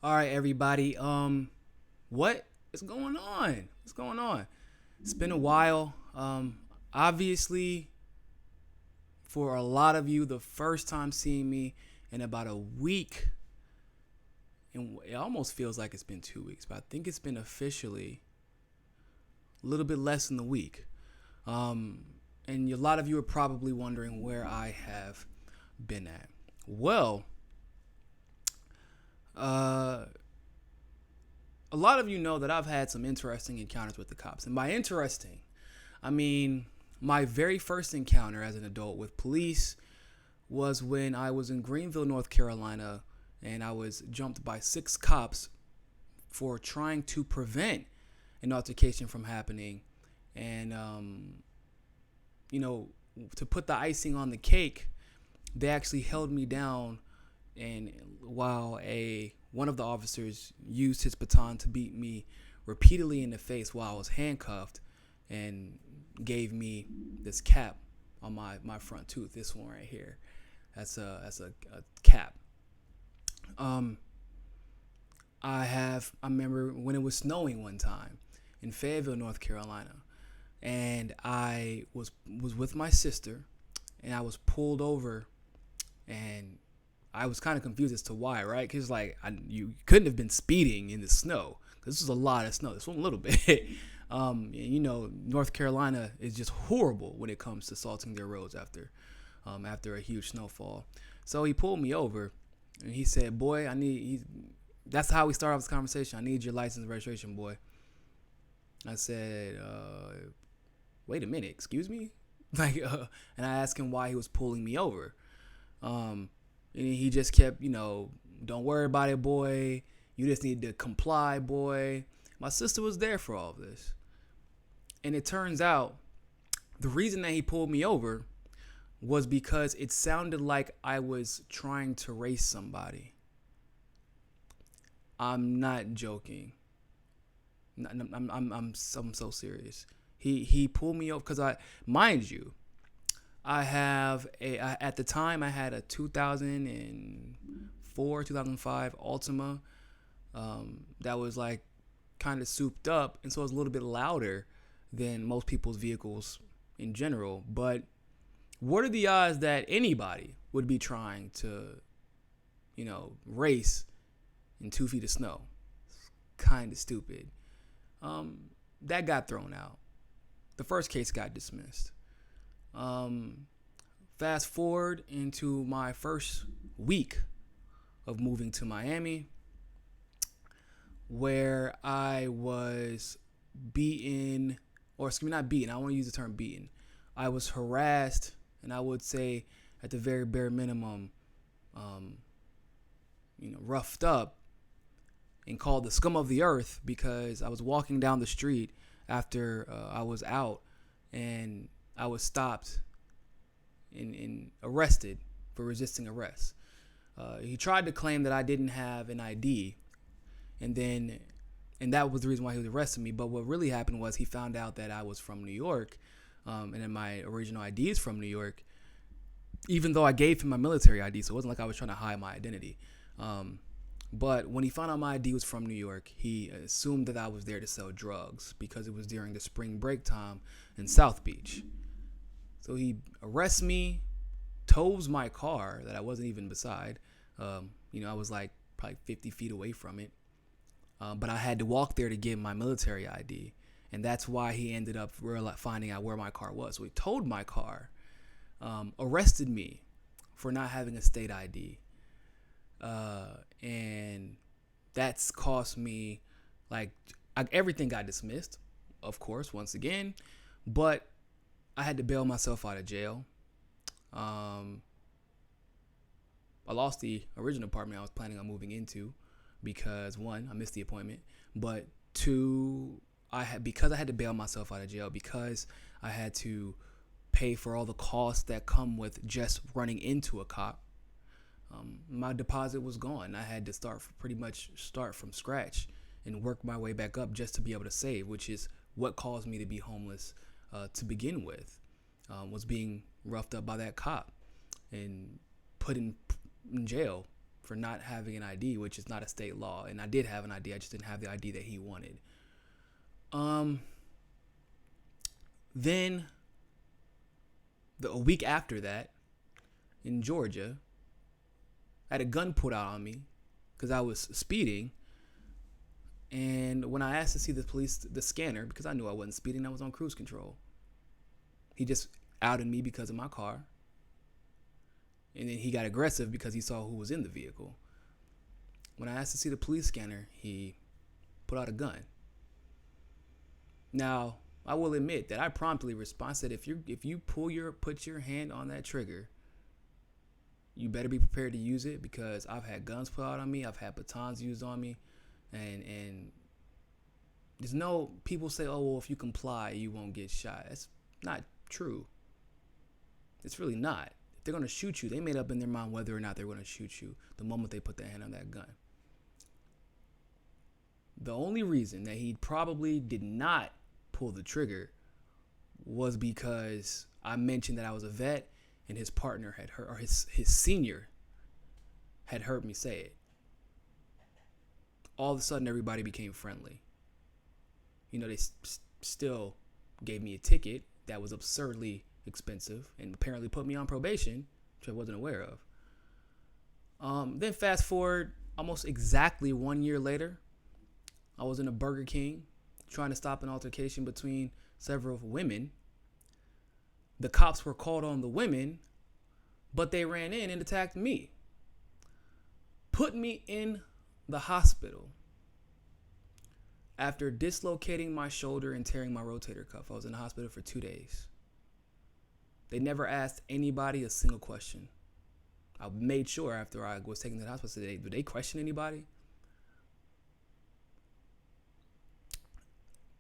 All right, everybody. What is going on? What's going on? It's been a while. Obviously, for a lot of you, the first time seeing me in about a week, and it almost feels like it's been 2 weeks, but I think it's been officially a little bit less than a week. Um, and a lot of you are probably wondering where I have been at. Well, uh, a lot of you know that I've had some interesting encounters with the cops. And by interesting, I mean my very first encounter as an adult with police was when I was in Greenville, North Carolina, and I was jumped by 6 cops for trying to prevent an altercation from happening. And, you know, to put the icing on the cake, they actually held me down and while a one of the officers used his baton to beat me repeatedly in the face while I was handcuffed and gave me this cap on my front tooth, this one right here. That's a cap. Um I remember when it was snowing one time in Fayetteville, North Carolina, and I was with my sister and I was pulled over, and I was kind of confused as to why, right? Because like you couldn't have been speeding in the snow. This was a lot of snow. This wasn't a little bit. North Carolina is just horrible when it comes to salting their roads after a huge snowfall. So he pulled me over, and he said, "Boy, I need." That's how we started off this conversation. I need your license and registration, boy. I said, "Wait a minute, excuse me." And I asked him why he was pulling me over. Um, and he just kept, don't worry about it, boy. You just need to comply, boy. My sister was there for all of this. And it turns out the reason that he pulled me over was because it sounded like I was trying to race somebody. I'm not joking. I'm so serious. He pulled me over because mind you, at the time I had a 2004, 2005 Altima that was like kind of souped up, and so it was a little bit louder than most people's vehicles in general. But what are the odds that anybody would be trying to, race in 2 feet of snow? Kind of stupid. That got thrown out. The first case got dismissed. Fast forward into my first week of moving to Miami, where I was beaten, or excuse me, not beaten. I don't want to use the term beaten. I was harassed, and I would say at the very bare minimum, roughed up and called the scum of the earth because I was walking down the street after I was out, and I was stopped and arrested for resisting arrest. He tried to claim that I didn't have an ID, and that was the reason why he was arresting me. But what really happened was he found out that I was from New York, and then my original ID is from New York, even though I gave him my military ID, so it wasn't like I was trying to hide my identity. But when he found out my ID was from New York, he assumed that I was there to sell drugs because it was during the spring break time in South Beach. So he arrests me, tows my car that I wasn't even beside. I was like probably 50 feet away from it. But I had to walk there to get my military ID. And that's why he ended up finding out where my car was. So he towed my car, arrested me for not having a state ID. And that's cost me, everything got dismissed, of course, once again. But I had to bail myself out of jail. I lost the original apartment I was planning on moving into because, one, I missed the appointment, but two, because I had to bail myself out of jail, because I had to pay for all the costs that come with just running into a cop. My deposit was gone. I had to pretty much start from scratch and work my way back up just to be able to save, which is what caused me to be homeless to begin with, was being roughed up by that cop and put in jail for not having an ID, which is not a state law. And I did have an ID. I just didn't have the ID that he wanted. Then a week after that, in Georgia, I had a gun pulled out on me because I was speeding. And when I asked to see the scanner, because I knew I wasn't speeding, I was on cruise control. He just outed me because of my car. And then he got aggressive because he saw who was in the vehicle. When I asked to see the police scanner, he put out a gun. Now, I will admit that I promptly responded, if you put your hand on that trigger, you better be prepared to use it, because I've had guns put out on me, I've had batons used on me, and there's no, people say, oh, well, if you comply, you won't get shot. That's not true. It's really not. If they're going to shoot you, they made up in their mind whether or not they're going to shoot you the moment they put their hand on that gun. The only reason that he probably did not pull the trigger was because I mentioned that I was a vet, and his partner had heard, or his senior had heard me say it. All of a sudden, everybody became friendly. You know, they still gave me a ticket that was absurdly expensive and apparently put me on probation, which I wasn't aware of. Then fast forward almost exactly 1 year later, I was in a Burger King trying to stop an altercation between several women. The cops were called on the women, but they ran in and attacked me. Put me in the hospital after dislocating my shoulder and tearing my rotator cuff. I was in the hospital for 2 days. They never asked anybody a single question. I made sure after I was taken to the hospital, did they question anybody?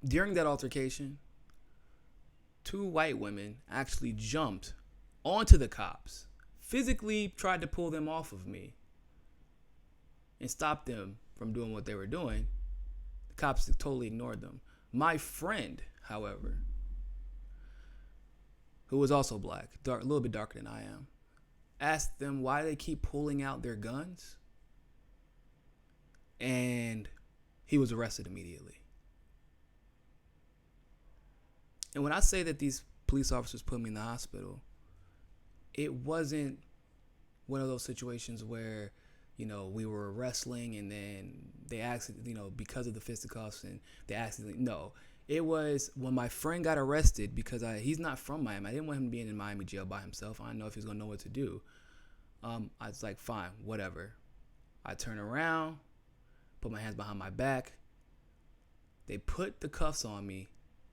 During that altercation, 2 white women actually jumped onto the cops, physically tried to pull them off of me and stop them from doing what they were doing. The cops totally ignored them. My friend, however, who was also black, a little bit darker than I am, asked them why they keep pulling out their guns, and he was arrested immediately. And when I say that these police officers put me in the hospital, it wasn't one of those situations where, you know, we were wrestling and then they accidentally, you know, because of the fisticuffs and they accidentally, no. It was when my friend got arrested because he's not from Miami. I didn't want him being in Miami jail by himself. I didn't know if he was going to know what to do. I was like, fine, whatever. I turn around, put my hands behind my back. They put the cuffs on me,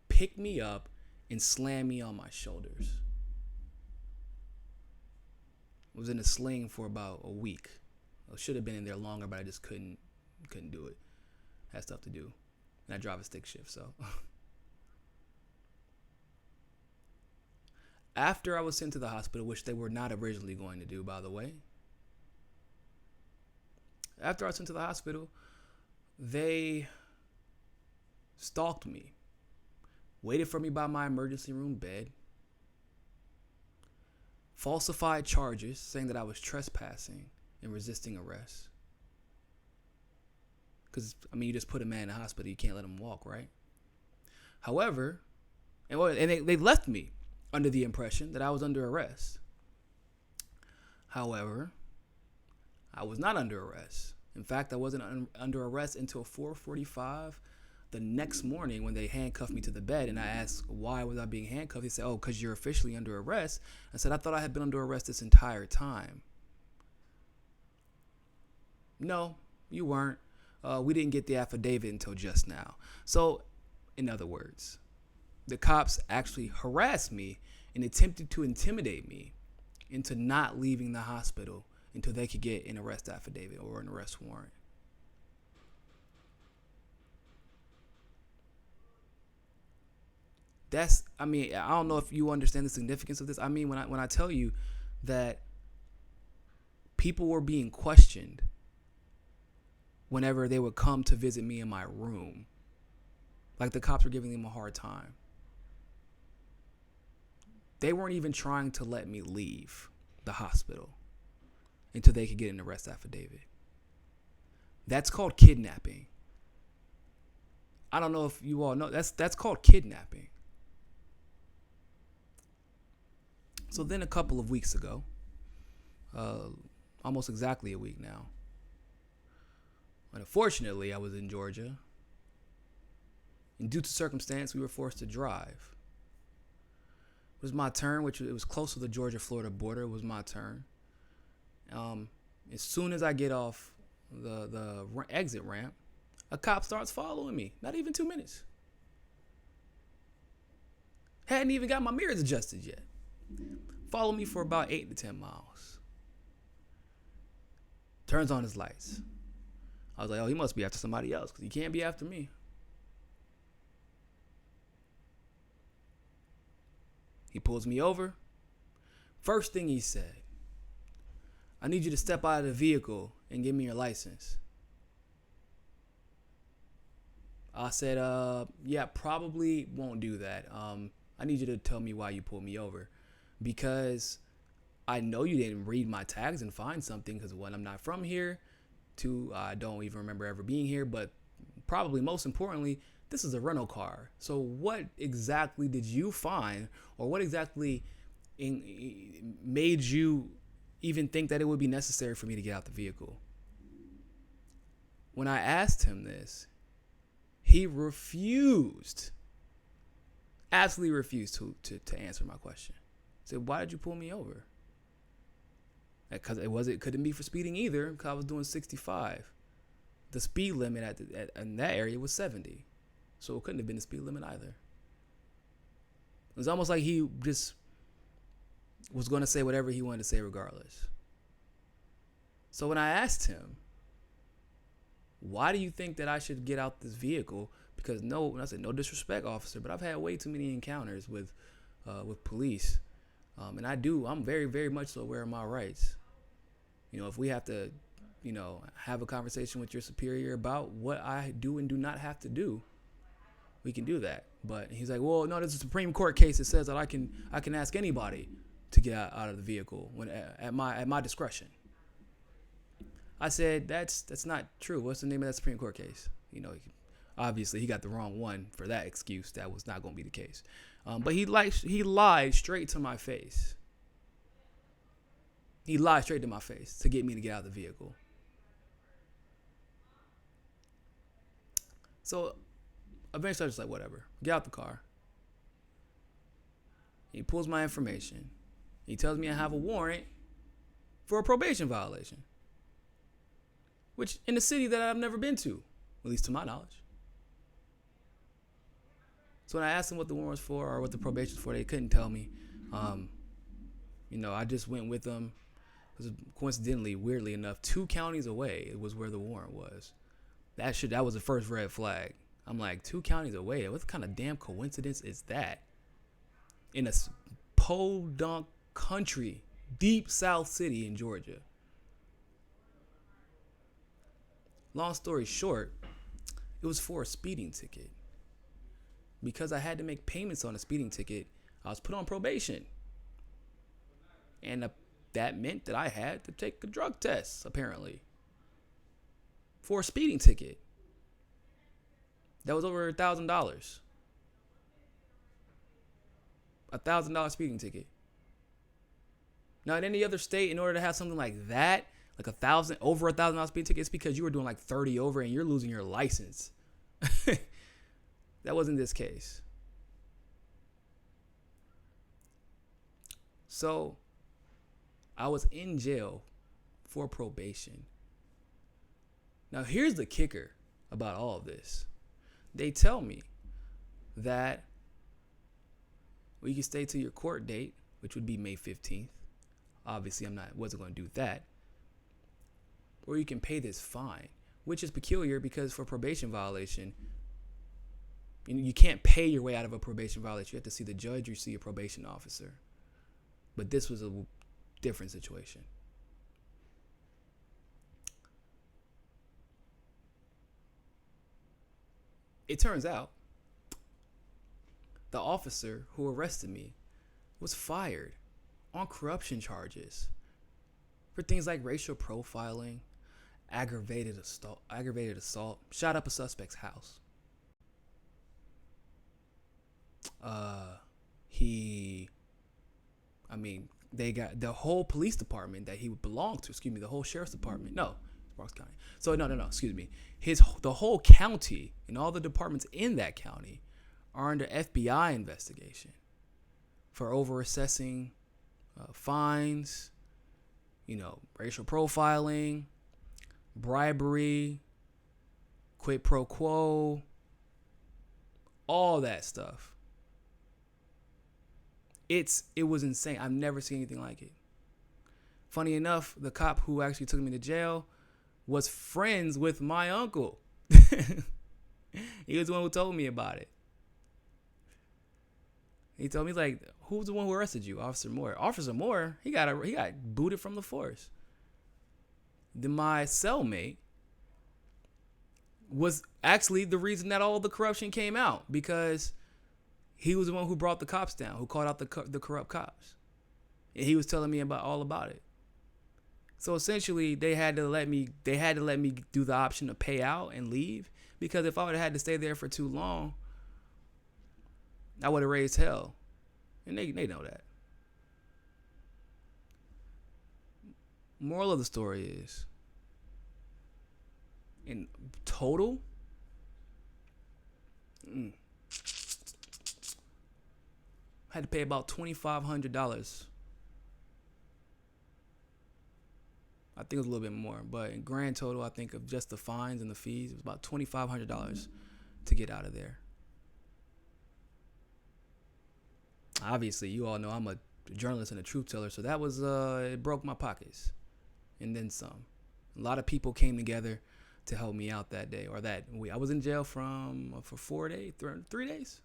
picked me up, and slammed me on my shoulders. I was in a sling for about a week. I should have been in there longer, but I just couldn't do it. I had stuff to do. And I drive a stick shift, so. After I was sent to the hospital, which they were not originally going to do, by the way. After I was sent to the hospital, they stalked me. Waited for me by my emergency room bed. Falsified charges saying that I was trespassing and resisting arrest. Because, I mean, you just put a man in the hospital, you can't let him walk, right? However, and they left me under the impression that I was under arrest. However, I was not under arrest. In fact, I wasn't under arrest until 4:45 the next morning when they handcuffed me to the bed. And I asked, why was I being handcuffed? They said, oh, because you're officially under arrest. I said, I thought I had been under arrest this entire time. No, you weren't. We didn't get the affidavit until just now. So, in other words, the cops actually harassed me and attempted to intimidate me into not leaving the hospital until they could get an arrest affidavit or an arrest warrant. I don't know if you understand the significance of this. I mean, when I tell you that people were being questioned whenever they would come to visit me in my room, like the cops were giving them a hard time. They weren't even trying to let me leave the hospital. until they could get an arrest affidavit. That's called kidnapping. I don't know if you all know, that's called kidnapping. So then a couple of weeks ago, almost exactly a week now, unfortunately, I was in Georgia, and due to circumstance, we were forced to drive. It was my turn, which it was close to the Georgia-Florida border. It was my turn. As soon as I get off the exit ramp, a cop starts following me. Not even 2 minutes. Hadn't even got my mirrors adjusted yet. Followed me for about 8 to 10 miles. Turns on his lights. I was like, oh, he must be after somebody else because he can't be after me. He pulls me over. First thing he said, I need you to step out of the vehicle and give me your license. I said, yeah, probably won't do that. I need you to tell me why you pulled me over. Because I know you didn't read my tags and find something, because one, I'm not from here. Two, I don't even remember ever being here. But probably most importantly, this is a rental car. So what exactly did you find, or what exactly made you even think that it would be necessary for me to get out the vehicle? When I asked him this, he refused, absolutely refused to answer my question. He said, why did you pull me over? Because it couldn't be for speeding either, because I was doing 65. The speed limit in that area was 70. So it couldn't have been the speed limit either. It was almost like he just was going to say whatever he wanted to say regardless. So when I asked him, why do you think that I should get out this vehicle? Because I said, no disrespect, officer, but I've had way too many encounters with police. And I'm very, very much so aware of my rights. If we have to, have a conversation with your superior about what I do and do not have to do, we can do that. But he's like, well, no, there's a Supreme Court case that says that I can ask anybody to get out of the vehicle when at my discretion. I said, that's not true. What's the name of that Supreme Court case? Obviously he got the wrong one for that excuse. That was not going to be the case. But he lied straight to my face. He lied straight to my face to get me to get out of the vehicle. So eventually I was just like, whatever. Get out the car. He pulls my information. He tells me I have a warrant for a probation violation, which in a city that I've never been to, at least to my knowledge. So when I asked them what the warrant was for or what the probation was for, they couldn't tell me. I just went with them. Because coincidentally, weirdly enough, 2 counties away was where the warrant was. That was the first red flag. I'm like, 2 counties away? What kind of damn coincidence is that? In a podunk country, deep South City in Georgia. Long story short, it was for a speeding ticket. Because I had to make payments on a speeding ticket, I was put on probation. And that meant that I had to take a drug test, apparently, for a speeding ticket. That was over $1,000. $1,000 speeding ticket. Now, in any other state, in order to have something like that, like over $1,000 speeding ticket, it's because you were doing like 30 over and you're losing your license. That wasn't this case. So I was in jail for probation. Now here's the kicker about all of this. They tell me that you can stay till your court date, which would be May 15th. Obviously, wasn't going to do that. Or you can pay this fine, which is peculiar because for probation violation, you can't pay your way out of a probation violation. You have to see the judge or see a probation officer. But this was a different situation. It turns out the officer who arrested me was fired on corruption charges for things like racial profiling, aggravated assault, shot up a suspect's house. He, I mean, they got the whole police department that he belonged to. Excuse me, the whole sheriff's department. No, Sparks County. So no. Excuse me. The whole county and all the departments in that county are under FBI investigation for over assessing fines, racial profiling, bribery, quid pro quo, all that stuff. It was insane. I've never seen anything like it. Funny enough, the cop who actually took me to jail was friends with my uncle. He was the one who told me about it. He told me, like, who's the one who arrested you? Officer Moore. Officer Moore, he got booted from the force. Then my cellmate was actually the reason that all the corruption came out, because he was the one who brought the cops down, who called out the corrupt cops. And he was telling me all about it. So essentially, they had to let me do the option to pay out and leave, because if I would have had to stay there for too long, I would have raised hell. And they know that. Moral of the story is, in total, I had to pay about $2,500. I think it was a little bit more, but in grand total, I think of just the fines and the fees, it was about $2,500 to get out of there. Obviously, you all know I'm a journalist and a truth teller, so that was it broke my pockets, and then some. A lot of people came together to help me out that day, or that week. I was in jail for 4 days, 3 days,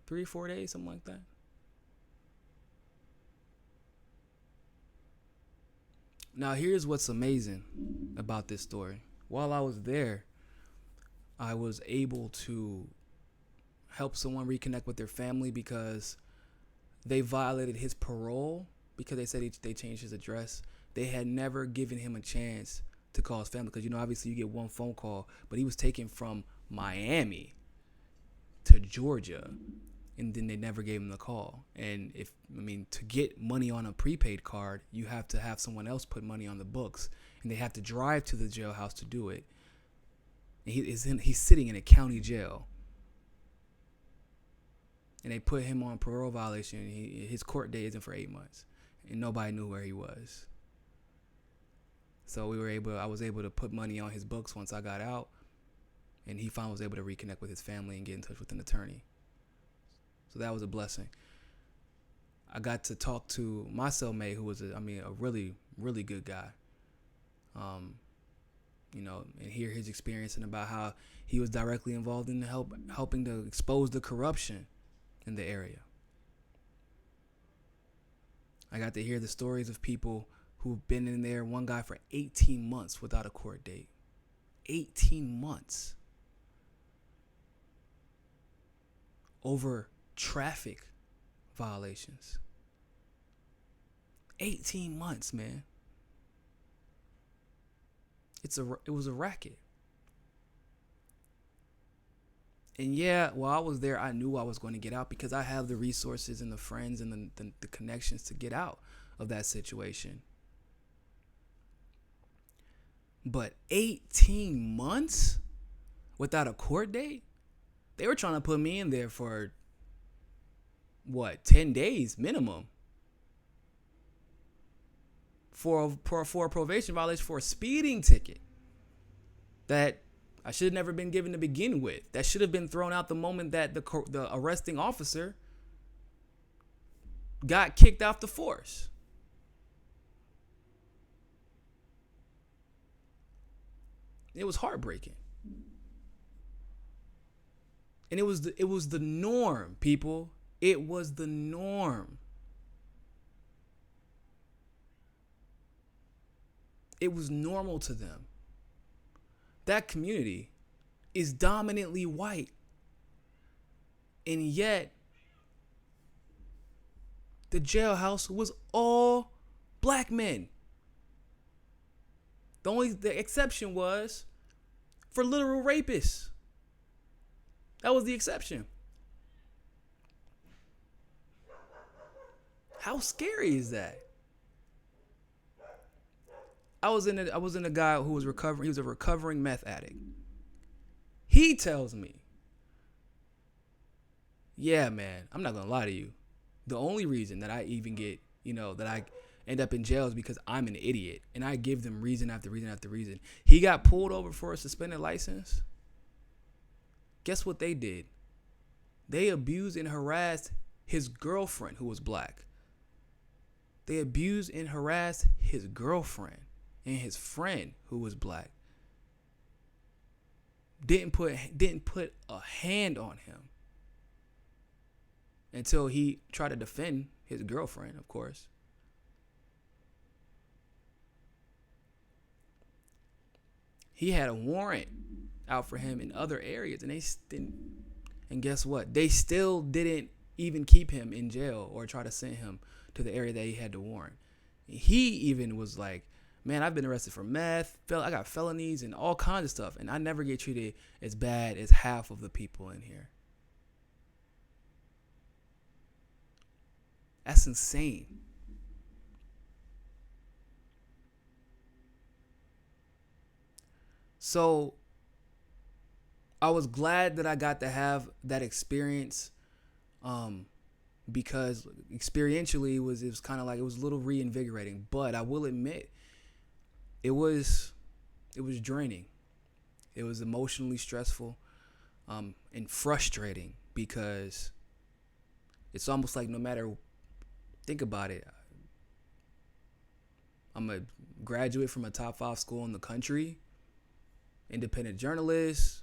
4 days, something like that. Now, here's what's amazing about this story. While I was there, I was able to help someone reconnect with their family because they violated his parole because they said they changed his address. They had never given him a chance to call his family because, obviously you get one phone call, but he was taken from Miami to Georgia, and then they never gave him the call. And to get money on a prepaid card, you have to have someone else put money on the books, and they have to drive to the jailhouse to do it. And he's sitting in a county jail. And they put him on parole violation. His court date isn't for 8 months, and nobody knew where he was. So I was able to put money on his books once I got out, and he finally was able to reconnect with his family and get in touch with an attorney. So that was a blessing. I got to talk to my cellmate, who was a really, really good guy. And hear his experience and about how he was directly involved in helping to expose the corruption in the area. I got to hear the stories of people who've been in there, one guy for 18 months without a court date. 18 months. Over traffic violations. 18 months, man. It was a racket. And yeah, while I was there, I knew I was going to get out because I have the resources and the friends and the connections to get out of that situation. But 18 months without a court date? They were trying to put me in there for, 10 days minimum. For a probation violation for a speeding ticket that I should have never been given to begin with. That should have been thrown out the moment that the arresting officer got kicked off the force. It was heartbreaking. And it was the norm, people. It was the norm. It was normal to them. That community is dominantly white. And yet, the jailhouse was all black men. The exception was for literal rapists. That was the exception. How scary is that? I was in a guy who was recovering. He was a recovering meth addict. He tells me, "Yeah, man, I'm not gonna lie to you. The only reason that I even get, that I end up in jail is because I'm an idiot, and I give them reason after reason after reason." He got pulled over for a suspended license. Guess what they did? They abused and harassed his girlfriend, who was black. They abused and harassed his girlfriend and his friend, who was black. Didn't put a hand on him until he tried to defend his girlfriend, of course. He had a warrant out for him in other areas, and guess what? They still didn't even keep him in jail or try to send him to the area that he had the warrant. He even was like, "Man, I've been arrested for meth. I got felonies and all kinds of stuff, and I never get treated as bad as half of the people in here." That's insane. So I was glad that I got to have that experience, because experientially it was kind of like, it was a little reinvigorating. But I will admit, it was draining. It was emotionally stressful, and frustrating, because it's almost like, no matter, think about it, I'm a graduate from a top 5 school in the country, independent journalist,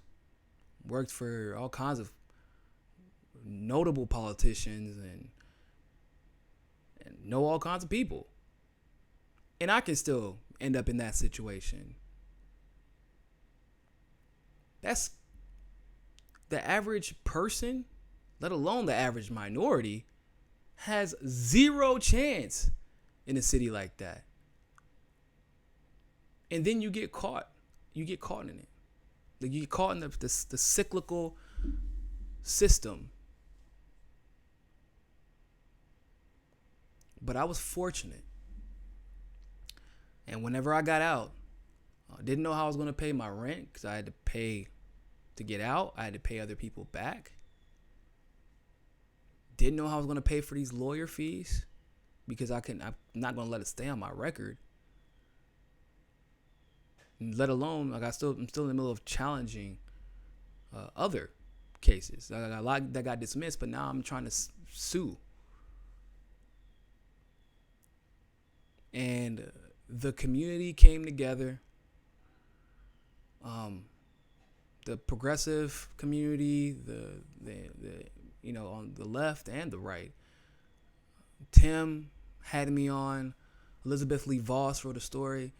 worked for all kinds of notable politicians and know all kinds of people. And I can still end up in that situation. That's the average person, let alone the average minority, has zero chance in a city like that. And then you get caught. You get caught in it. Like, you get caught in the cyclical system. But I was fortunate. And whenever I got out, I didn't know how I was going to pay my rent, because I had to pay to get out. I had to pay other people back. Didn't know how I was going to pay for these lawyer fees, because I'm not going to let it stay on my record. Let alone, like, I'm still in the middle of challenging other cases. I got a lot that got dismissed, but now I'm trying to sue. And the community came together. The progressive community, the on the left and the right. Tim had me on. Elizabeth Lee Voss wrote a story.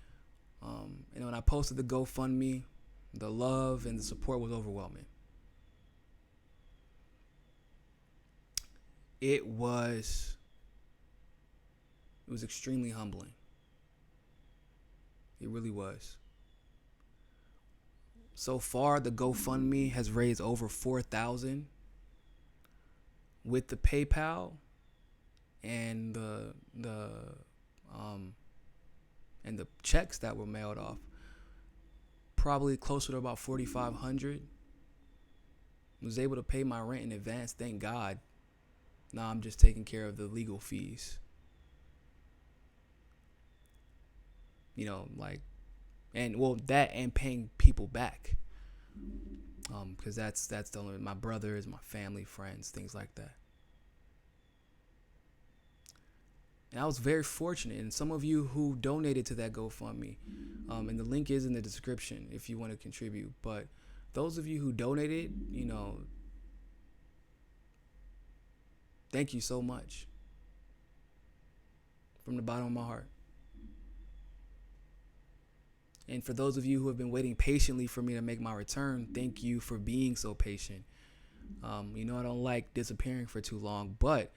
And when I posted the GoFundMe, the love and the support was overwhelming. It was extremely humbling. It really was. So far, the GoFundMe has raised over $4,000 with the PayPal and the checks that were mailed off. Probably closer to about $4,500. Was able to pay my rent in advance, thank God. Now I'm just taking care of the legal fees. That and paying people back. Because that's the only, my brothers, my family, friends, things like that. And I was very fortunate. And some of you who donated to that GoFundMe, and the link is in the description if you want to contribute. But those of you who donated, thank you so much. From the bottom of my heart. And for those of you who have been waiting patiently for me to make my return, thank you for being so patient. I don't like disappearing for too long, but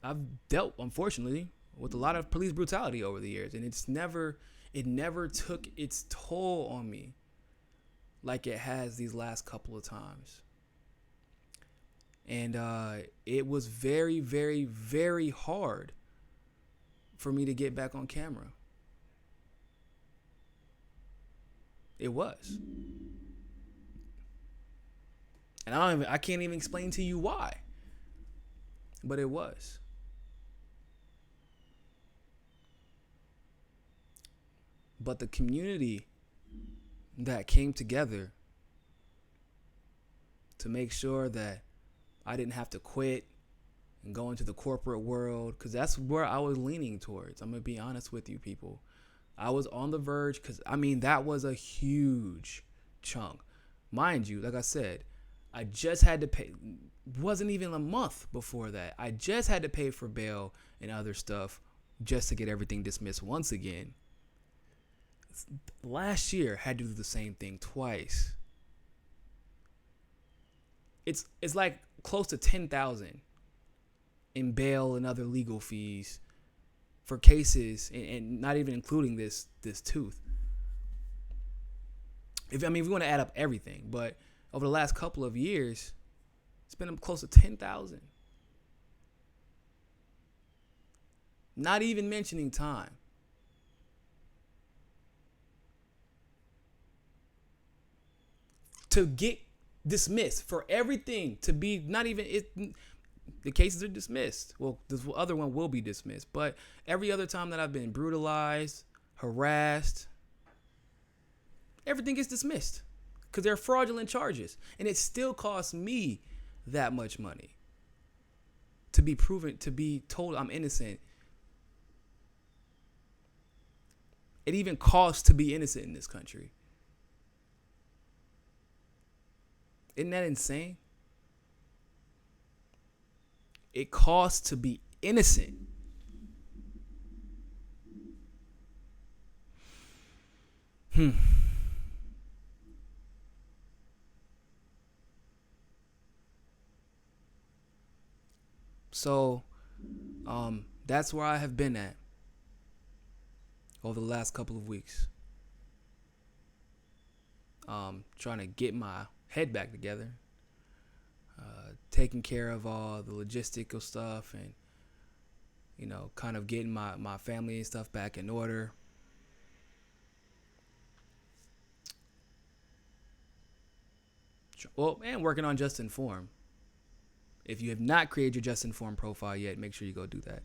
I've dealt, unfortunately, with a lot of police brutality over the years, and it never took its toll on me like it has these last couple of times. And it was very, very, very hard for me to get back on camera. It was. And I can't even explain to you why. But it was. But the community that came together to make sure that I didn't have to quit and go into the corporate world, because that's where I was leaning towards. I'm going to be honest with you, people. I was on the verge, because, that was a huge chunk. Mind you, like I said, I just had to pay. Wasn't even a month before that. I just had to pay for bail and other stuff just to get everything dismissed once again. Last year, had to do the same thing twice. It's like close to $10,000 in bail and other legal fees for cases, and not even including this tooth. If we want to add up everything, but over the last couple of years, it's been close to $10,000. Not even mentioning time. To get dismissed, for everything to be not even it. The cases are dismissed. Well, this other one will be dismissed. But every other time that I've been brutalized, harassed, everything gets dismissed because they're fraudulent charges. And it still costs me that much money to be proven, to be told I'm innocent. It even costs to be innocent in this country. Isn't that insane? It costs to be innocent. So, that's where I have been at over the last couple of weeks. Trying to get my head back together. Taking care of all the logistical stuff and, kind of getting my family and stuff back in order. Well, and working on Just Inform. If you have not created your Just Inform profile yet, make sure you go do that.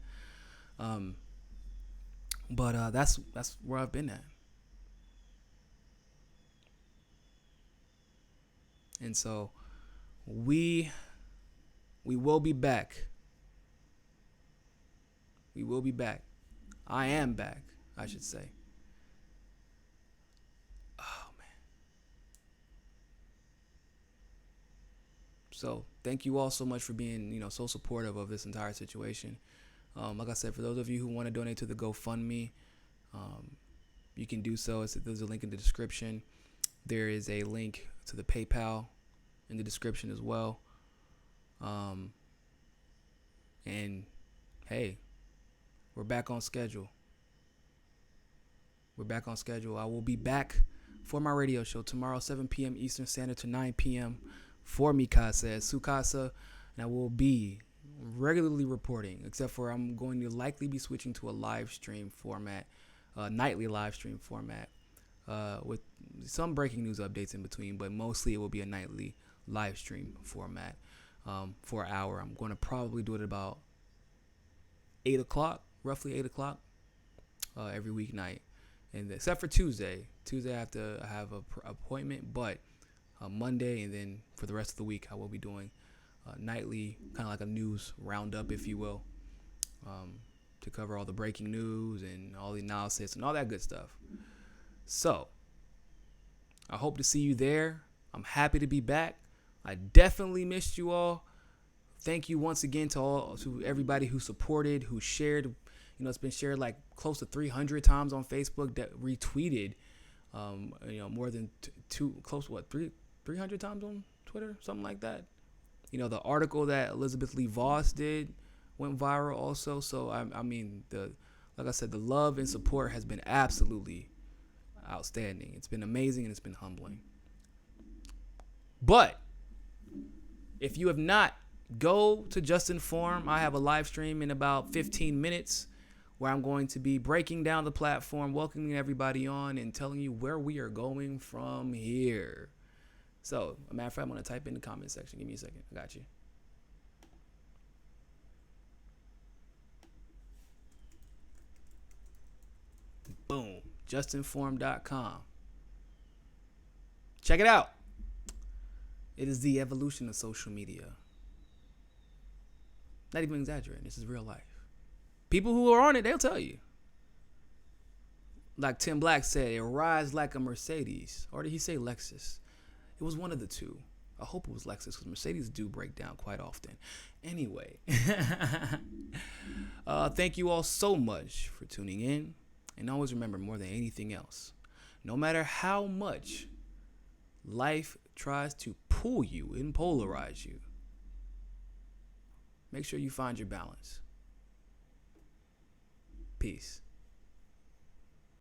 But that's where I've been at. And so we will be back. We will be back. I am back, I should say. Oh, man. So thank you all so much for being, so supportive of this entire situation. Like I said, for those of you who want to donate to the GoFundMe, you can do so. There's a link in the description. There is a link to the PayPal in the description as well. And hey, we're back on schedule. I will be back for my radio show tomorrow, 7 p.m. Eastern Standard to 9 p.m. for Mikasa Sukasa. And I will be regularly reporting, except for I'm going to likely be switching to a live stream format, nightly live stream format, with some breaking news updates in between, but mostly it will be a nightly live stream format for an hour. I'm going to probably do it about 8 o'clock, roughly 8 o'clock every weeknight. And except for Tuesday I have to have an appointment, but Monday and then for the rest of the week I will be doing nightly, kind of like a news roundup, if you will, to cover all the breaking news and all the analysis and all that good stuff. So I hope to see you there. I'm happy to be back. I definitely missed you all. Thank you once again to everybody who supported, who shared. It's been shared like close to 300 times on Facebook, that retweeted, more than 300 times on Twitter, something like that. The article that Elizabeth Lee Voss did went viral also. So I mean, like I said, the love and support has been absolutely outstanding. It's been amazing and it's been humbling. But if you have not, go to Justin Forum. I have a live stream in about 15 minutes where I'm going to be breaking down the platform, welcoming everybody on, and telling you where we are going from here. So, a matter of fact, I'm going to type in the comment section. Give me a second. I got you. Boom. JustinForum.com. Check it out. It is the evolution of social media. Not even exaggerating. This is real life. People who are on it, they'll tell you. Like Tim Black said, it rides like a Mercedes. Or did he say Lexus? It was one of the two. I hope it was Lexus because Mercedes do break down quite often. Anyway, thank you all so much for tuning in. And always remember, more than anything else, no matter how much life tries to pull you and polarize you, make sure you find your balance. Peace.